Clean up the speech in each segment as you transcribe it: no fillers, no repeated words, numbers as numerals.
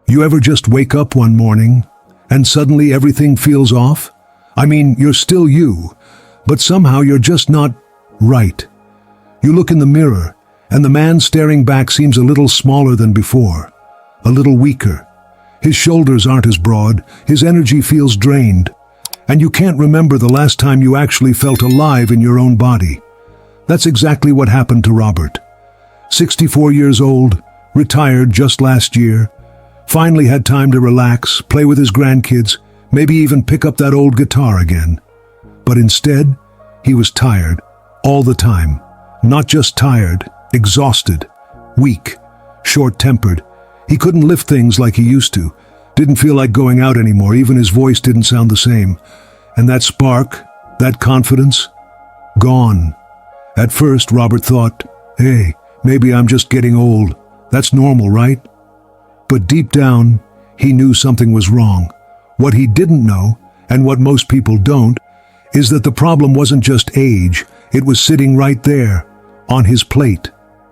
You ever just wake up one morning and suddenly everything feels off? I mean, you're still you, but somehow you're just not right. You look in the mirror, and the man staring back seems a little smaller than before, a little weaker. His shoulders aren't as broad, his energy feels drained, and you can't remember the last time you actually felt alive in your own body. That's exactly what happened to Robert. 64 years old, retired just last year, finally had time to relax, play with his grandkids, maybe even pick up that old guitar again. But instead, he was tired, all the time. Not just tired, exhausted, weak, short-tempered. He couldn't lift things like he used to, didn't feel like going out anymore, even his voice didn't sound the same. And that spark, that confidence, gone. At first, Robert thought, hey, maybe I'm just getting old. That's normal, right? But deep down, he knew something was wrong. What he didn't know, and what most people don't, is that the problem wasn't just age, it was sitting right there, on his plate.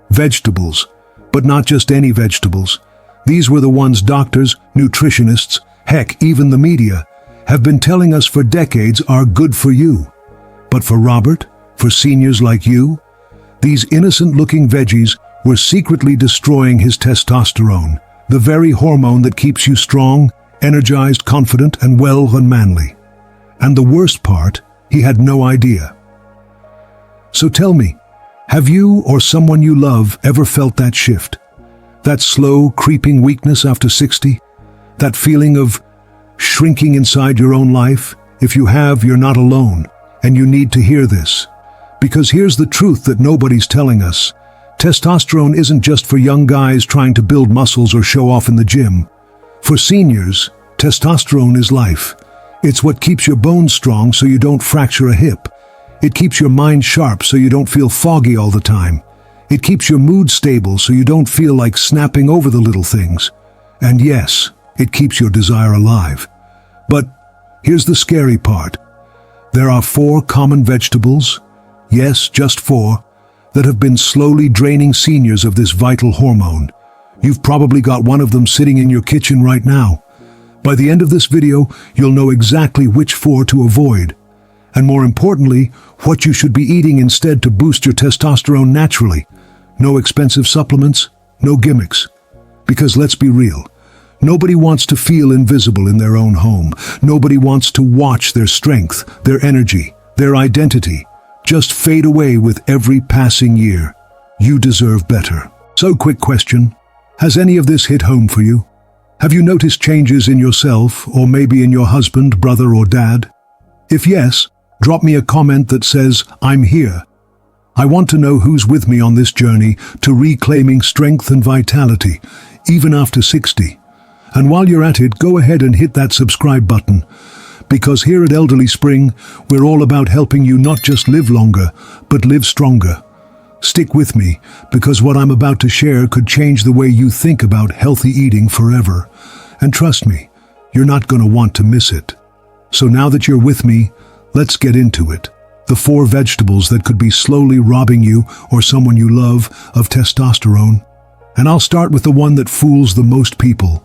Vegetables, but not just any vegetables. These were the ones doctors, nutritionists, heck, even the media, have been telling us for decades are good for you. But for Robert, for seniors like you, these innocent-looking veggies were secretly destroying his testosterone, the very hormone that keeps you strong, energized, confident, and well and manly. And the worst part, he had no idea. So tell me, have you or someone you love ever felt that shift? That slow, creeping weakness after 60? That feeling of shrinking inside your own life? If you have, you're not alone, and you need to hear this. Because here's the truth that nobody's telling us. Testosterone isn't just for young guys trying to build muscles or show off in the gym. For seniors, testosterone is life. It's what keeps your bones strong so you don't fracture a hip. It keeps your mind sharp so you don't feel foggy all the time. It keeps your mood stable so you don't feel like snapping over the little things. And yes, it keeps your desire alive. But here's the scary part. There are 4 common vegetables, yes, just 4, that have been slowly draining seniors of this vital hormone. You've probably got one of them sitting in your kitchen right now. By the end of this video, you'll know exactly which 4 to avoid. And more importantly, what you should be eating instead to boost your testosterone naturally. No expensive supplements, no gimmicks. Because let's be real, nobody wants to feel invisible in their own home. Nobody wants to watch their strength, their energy, their identity just fade away with every passing year. You deserve better. So, quick question. Has any of this hit home for you? Have you noticed changes in yourself, or maybe in your husband, brother, or dad? If yes, drop me a comment that says, I'm here. I want to know who's with me on this journey to reclaiming strength and vitality, even after 60. And while you're at it, go ahead and hit that subscribe button. Because here at Elderly Spring, we're all about helping you not just live longer, but live stronger. Stick with me, because what I'm about to share could change the way you think about healthy eating forever. And trust me, you're not going to want to miss it. So now that you're with me, let's get into it. The 4 vegetables that could be slowly robbing you or someone you love of testosterone. And I'll start with the one that fools the most people.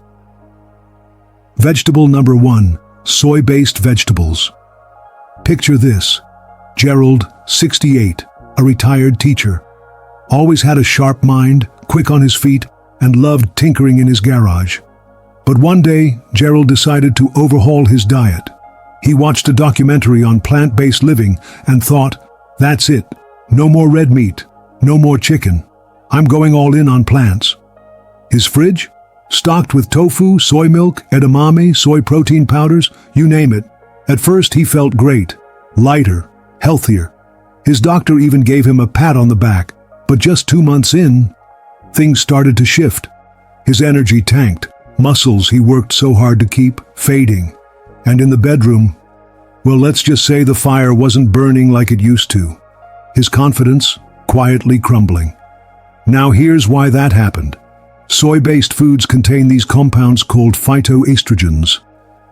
Vegetable number 1. Soy-based vegetables. Picture this. Gerald, 68, a retired teacher. Always had a sharp mind, quick on his feet, and loved tinkering in his garage. But one day, Gerald decided to overhaul his diet. He watched a documentary on plant-based living and thought, that's it. No more red meat, no more chicken. I'm going all in on plants. His fridge? Stocked with tofu, soy milk, edamame, soy protein powders, you name it. At first he felt great, lighter, healthier. His doctor even gave him a pat on the back, but just 2 months in, things started to shift. His energy tanked, muscles he worked so hard to keep, fading. And in the bedroom, well, let's just say the fire wasn't burning like it used to. His confidence quietly crumbling. Now here's why that happened. Soy-based foods contain these compounds called phytoestrogens.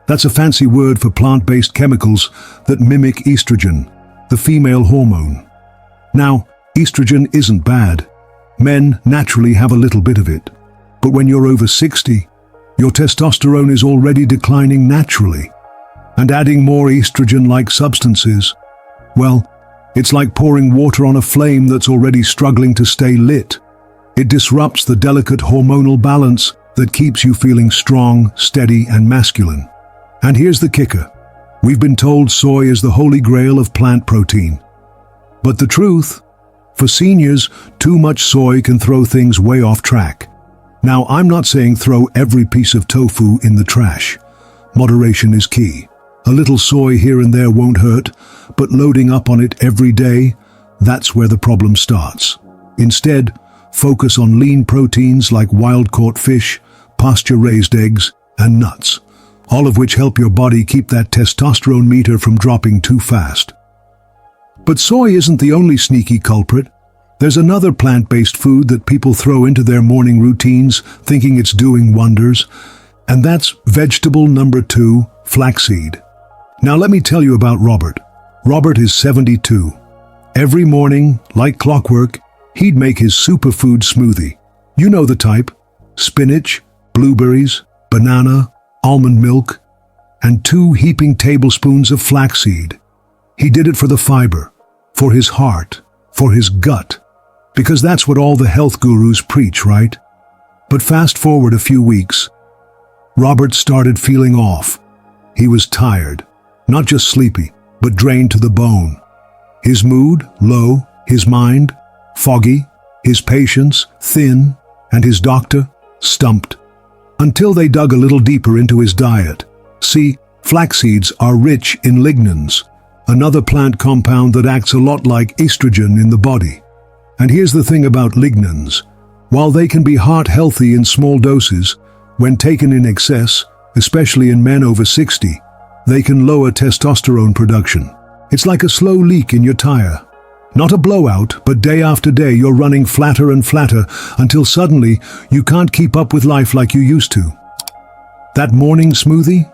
That's a fancy word for plant-based chemicals that mimic estrogen, the female hormone. Now, estrogen isn't bad. Men naturally have a little bit of it. But when you're over 60, Your testosterone is already declining naturally. And adding more estrogen-like substances, well, it's like pouring water on a flame that's already struggling to stay lit. It disrupts the delicate hormonal balance that keeps you feeling strong, steady, and masculine. And here's the kicker. We've been told soy is the holy grail of plant protein. But the truth, for seniors, too much soy can throw things way off track. Now, I'm not saying throw every piece of tofu in the trash. Moderation is key. A little soy here and there won't hurt, but loading up on it every day, that's where the problem starts. Instead, focus on lean proteins like wild-caught fish, pasture-raised eggs, and nuts, all of which help your body keep that testosterone meter from dropping too fast. But soy isn't the only sneaky culprit. There's another plant-based food that people throw into their morning routines thinking it's doing wonders, and that's vegetable number 2, flaxseed. Now let me tell you about Robert. Robert is 72. Every morning, like clockwork, he'd make his superfood smoothie. You know the type. Spinach, blueberries, banana, almond milk, and 2 heaping tablespoons of flaxseed. He did it for the fiber, for his heart, for his gut, because that's what all the health gurus preach, right? But fast forward a few weeks, Robert started feeling off. He was tired, not just sleepy, but drained to the bone. His mood, low, his mind, foggy, his patience, thin, and his doctor, stumped. Until they dug a little deeper into his diet. See, flax seeds are rich in lignans, another plant compound that acts a lot like estrogen in the body. And here's the thing about lignans. While they can be heart-healthy in small doses, when taken in excess, especially in men over 60, they can lower testosterone production. It's like a slow leak in your tire. Not a blowout, but day after day you're running flatter and flatter until suddenly you can't keep up with life like you used to. That morning smoothie?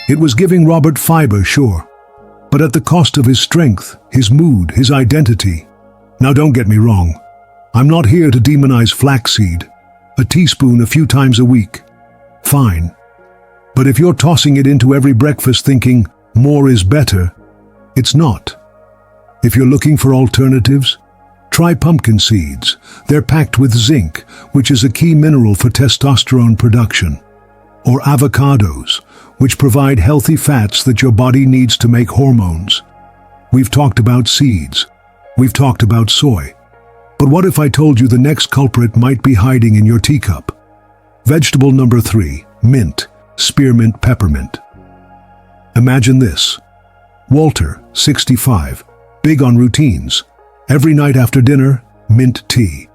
It was giving Robert fiber, sure, but at the cost of his strength, his mood, his identity. Now don't get me wrong. I'm not here to demonize flaxseed. A teaspoon a few times a week. Fine. But if you're tossing it into every breakfast thinking more is better, it's not. If you're looking for alternatives, try pumpkin seeds. They're packed with zinc, which is a key mineral for testosterone production. Or avocados, which provide healthy fats that your body needs to make hormones. We've talked about seeds. We've talked about soy. But what if I told you the next culprit might be hiding in your teacup? Vegetable number 3, mint, spearmint, peppermint. Imagine this. Walter, 65, big on routines. Every night after dinner, mint tea.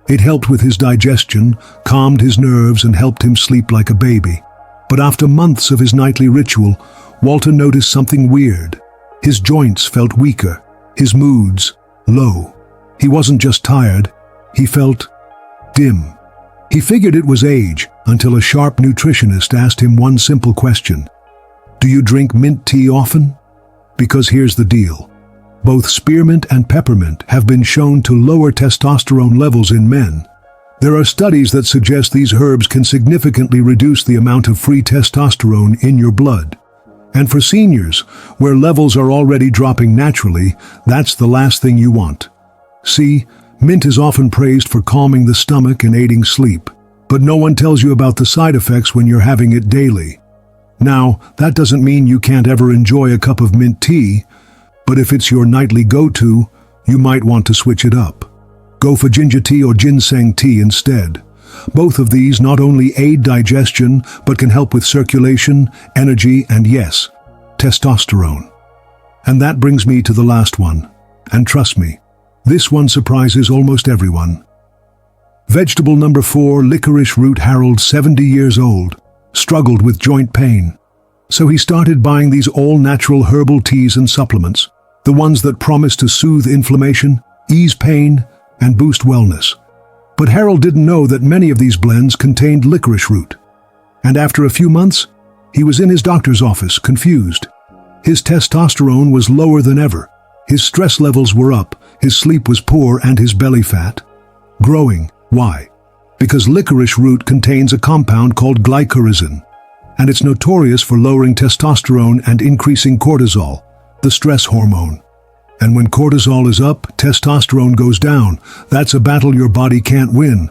It helped with his digestion, calmed his nerves, and helped him sleep like a baby. But after months of his nightly ritual, Walter noticed something weird. His joints felt weaker, his moods low. He wasn't just tired, he felt dim. He figured it was age until a sharp nutritionist asked him one simple question. Do you drink mint tea often? Because here's the deal. Both spearmint and peppermint have been shown to lower testosterone levels in men. There are studies that suggest these herbs can significantly reduce the amount of free testosterone in your blood. And for seniors, where levels are already dropping naturally, that's the last thing you want. See, mint is often praised for calming the stomach and aiding sleep, but no one tells you about the side effects when you're having it daily. Now, that doesn't mean you can't ever enjoy a cup of mint tea, but if it's your nightly go-to, you might want to switch it up. Go for ginger tea or ginseng tea instead. Both of these not only aid digestion, but can help with circulation, energy, and yes, testosterone. And that brings me to the last one. And trust me, this one surprises almost everyone. Vegetable number 4, licorice root. Harold, 70 years old, struggled with joint pain. So he started buying these all-natural herbal teas and supplements, the ones that promise to soothe inflammation, ease pain, and boost wellness. But Harold didn't know that many of these blends contained licorice root. And after a few months, he was in his doctor's office, confused. His testosterone was lower than ever. His stress levels were up, his sleep was poor, and his belly fat growing. Why? Because licorice root contains a compound called glycyrrhizin, and it's notorious for lowering testosterone and increasing cortisol, the stress hormone. And when cortisol is up, testosterone goes down. That's a battle your body can't win.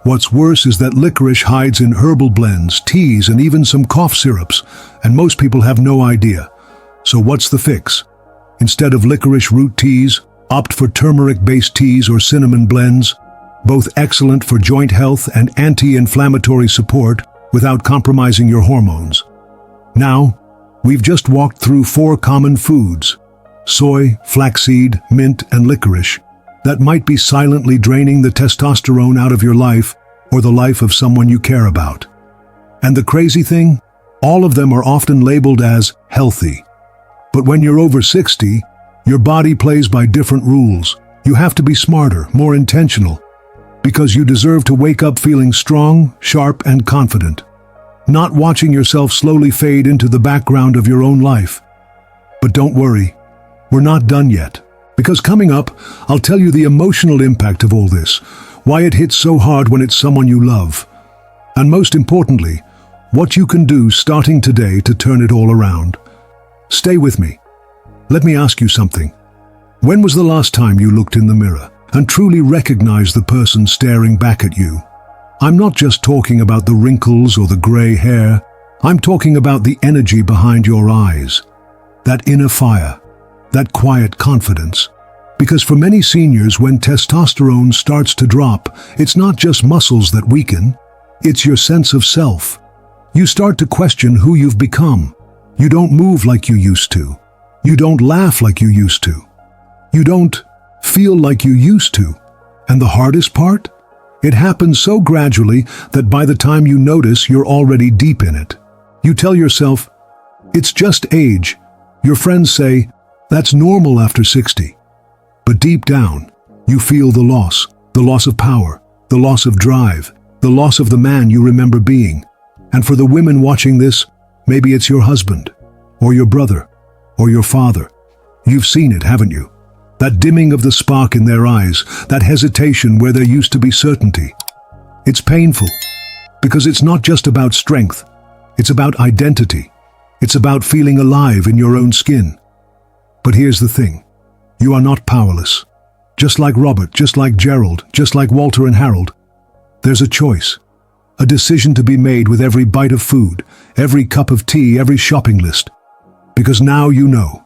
What's worse is that licorice hides in herbal blends, teas, and even some cough syrups, and most people have no idea. So what's the fix? Instead of licorice root teas, opt for turmeric-based teas or cinnamon blends, both excellent for joint health and anti-inflammatory support without compromising your hormones. Now, we've just walked through 4 common foods: soy, flaxseed, mint, and licorice, that might be silently draining the testosterone out of your life or the life of someone you care about. And the crazy thing? All of them are often labeled as healthy. But when you're over 60, your body plays by different rules. You have to be smarter, more intentional, because you deserve to wake up feeling strong, sharp, and confident, not watching yourself slowly fade into the background of your own life. But don't worry, we're not done yet. Because coming up, I'll tell you the emotional impact of all this, why it hits so hard when it's someone you love, and most importantly, what you can do starting today to turn it all around. Stay with me. Let me ask you something. When was the last time you looked in the mirror and truly recognized the person staring back at you? I'm not just talking about the wrinkles or the gray hair. I'm talking about the energy behind your eyes, that inner fire, that quiet confidence. Because for many seniors, when testosterone starts to drop, it's not just muscles that weaken, it's your sense of self. You start to question who you've become. You don't move like you used to. You don't laugh like you used to. You don't feel like you used to. And the hardest part? It happens so gradually that by the time you notice, you're already deep in it. You tell yourself, it's just age. Your friends say, that's normal after 60. But deep down, you feel the loss of power, the loss of drive, the loss of the man you remember being. And for the women watching this, maybe it's your husband, or your brother, or your father. You've seen it, haven't you? That dimming of the spark in their eyes, that hesitation where there used to be certainty. It's painful, because it's not just about strength. It's about identity. It's about feeling alive in your own skin. But here's the thing. You are not powerless. Just like Robert, just like Gerald, just like Walter and Harold, there's a choice. A decision to be made with every bite of food, every cup of tea, every shopping list. Because now you know.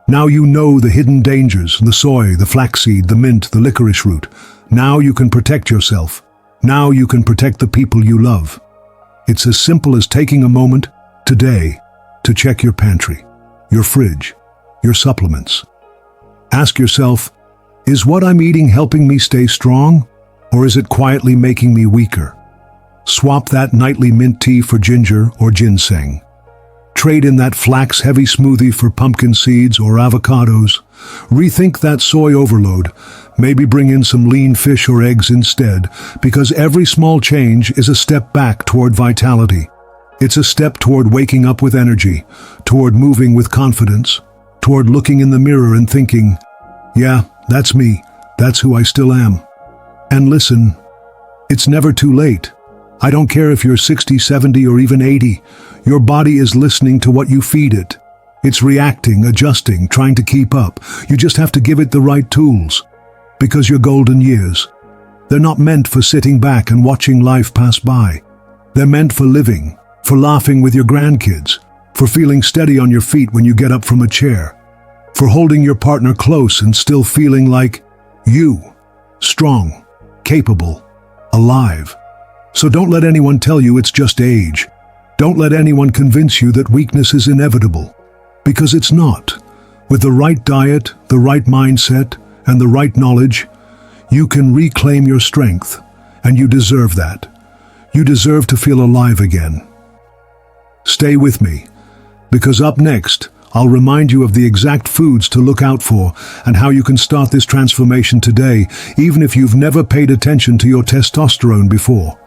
Now you know the hidden dangers, the soy, the flaxseed, the mint, the licorice root. Now you can protect yourself. Now you can protect the people you love. It's as simple as taking a moment today to check your pantry, your fridge, your supplements. Ask yourself, is what I'm eating helping me stay strong, or is it quietly making me weaker? Swap that nightly mint tea for ginger or ginseng. Trade in that flax-heavy smoothie for pumpkin seeds or avocados. Rethink that soy overload. Maybe bring in some lean fish or eggs instead, because every small change is a step back toward vitality. It's a step toward waking up with energy, toward moving with confidence, toward looking in the mirror and thinking, yeah, that's me, that's who I still am. And listen, it's never too late. I don't care if you're 60, 70, or even 80. Your body is listening to what you feed it. It's reacting, adjusting, trying to keep up. You just have to give it the right tools. Because your golden years, they're not meant for sitting back and watching life pass by. They're meant for living, for laughing with your grandkids, for feeling steady on your feet when you get up from a chair, for holding your partner close and still feeling like you, strong, capable, alive. So don't let anyone tell you it's just age. Don't let anyone convince you that weakness is inevitable, because it's not. With the right diet, the right mindset, and the right knowledge, you can reclaim your strength, and you deserve that. You deserve to feel alive again. Stay with me, because up next, I'll remind you of the exact foods to look out for and how you can start this transformation today, even if you've never paid attention to your testosterone before.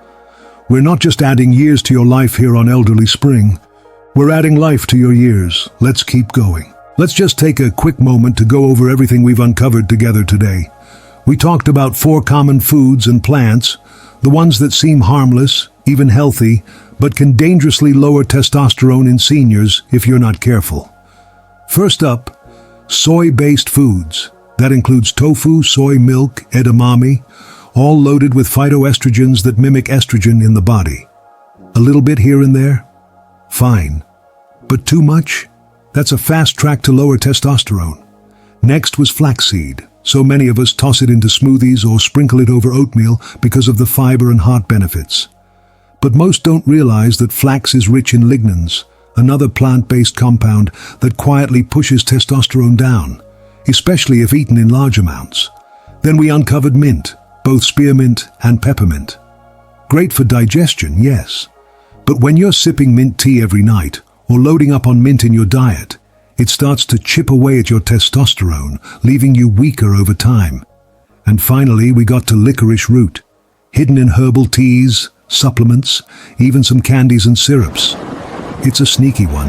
We're not just adding years to your life here on Elderly Spring. We're adding life to your years. Let's keep going. Let's just take a quick moment to go over everything we've uncovered together today. We talked about 4 common foods and plants, The ones that seem harmless, even healthy, but can dangerously lower testosterone in seniors if you're not careful. First up, soy-based foods. That includes tofu, soy milk, edamame, all loaded with phytoestrogens that mimic estrogen in the body. A little bit here and there? Fine. But too much? That's a fast track to lower testosterone. Next was flaxseed. So many of us toss it into smoothies or sprinkle it over oatmeal because of the fiber and heart benefits. But most don't realize that flax is rich in lignans, another plant-based compound that quietly pushes testosterone down, especially if eaten in large amounts. Then we uncovered mint, both spearmint and peppermint. Great for digestion, yes. But when you're sipping mint tea every night, or loading up on mint in your diet, it starts to chip away at your testosterone, leaving you weaker over time. And finally, we got to licorice root, hidden in herbal teas, supplements, even some candies and syrups. It's a sneaky one.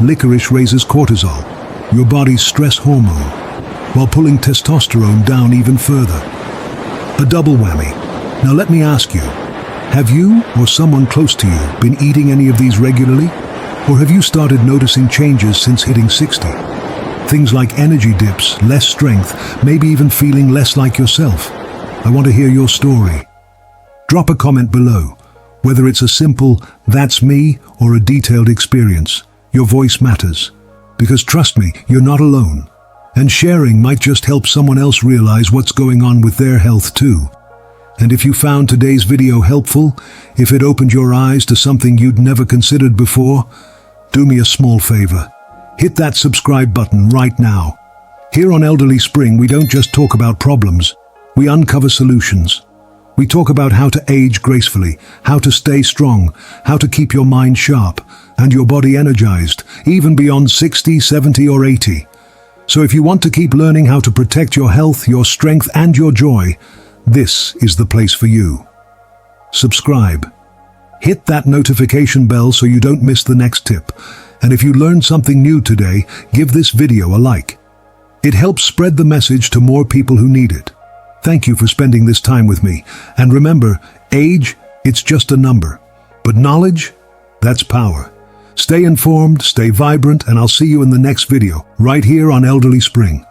Licorice raises cortisol, your body's stress hormone, while pulling testosterone down even further. A double whammy. Now let me ask you, have you or someone close to you been eating any of these regularly? Or have you started noticing changes since hitting 60? Things like energy dips, less strength, maybe even feeling less like yourself. I want to hear your story. Drop a comment below, whether it's a simple, "that's me," or a detailed experience. Your voice matters. Because trust me, you're not alone. And sharing might just help someone else realize what's going on with their health too. And if you found today's video helpful, if it opened your eyes to something you'd never considered before, do me a small favor. Hit that subscribe button right now. Here on Elderly Spring, we don't just talk about problems, we uncover solutions. We talk about how to age gracefully, how to stay strong, how to keep your mind sharp, and your body energized, even beyond 60, 70, or 80. So if you want to keep learning how to protect your health, your strength, and your joy, this is the place for you. Subscribe. Hit that notification bell so you don't miss the next tip. And if you learned something new today, give this video a like. It helps spread the message to more people who need it. Thank you for spending this time with me. And remember, age, it's just a number. But knowledge, that's power. Stay informed, stay vibrant, and I'll see you in the next video, right here on Elderly Spring.